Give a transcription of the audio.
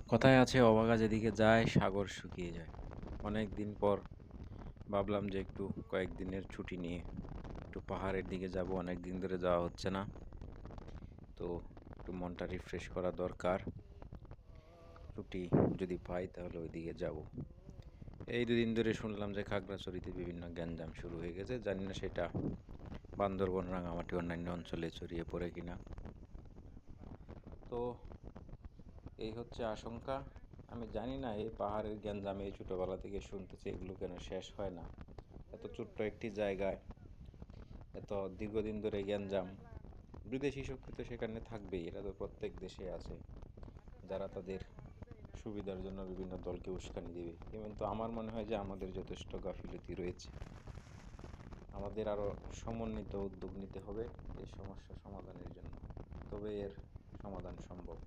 কথায় আছে অবাগা যেদিকে যায় সাগর শুকিয়ে যায়। অনেক দিন পর ভাবলাম যে একটু কয়েকদিনের ছুটি নিয়ে একটু পাহাড়ের দিকে যাব। অনেক দিন ধরে যাওয়া হচ্ছে না, তো একটু মনটা রিফ্রেশ করা দরকার। ছুটি যদি পাই তাহলে ওইদিকে যাব। এই দুদিন ধরে শুনলাম যে খাগড়াছড়িতে বিভিন্ন গ্যাঞ্জাম শুরু হয়ে গেছে, জানি না সেটা বান্দরবন, রাঙামাটি, অন্যান্য অঞ্চলে ছড়িয়ে পড়ে কিনা। তো এই হচ্ছে আশঙ্কা। আমি জানি না এই পাহাড়ের গ্যাঞ্জামে এই ছোটোবেলা থেকে শুনতেছি, এগুলো কেন শেষ হয় না। এত ছোট্ট একটি জায়গায় এত দীর্ঘদিন ধরে গ্যাঞ্জাম। বিদেশি শক্তি তো সেখানে থাকবেই, এরা তো প্রত্যেক দেশে আছে, যারা তাদের সুবিধার জন্য বিভিন্ন দলকে উস্কানি দেবে। কিন্তু আমার মনে হয় যে আমাদের যথেষ্ট গাফিলতি রয়েছে। আমাদের আরও সমন্বিত উদ্যোগ নিতে হবে এই সমস্যা সমাধানের জন্য, তবে এর সমাধান সম্ভব।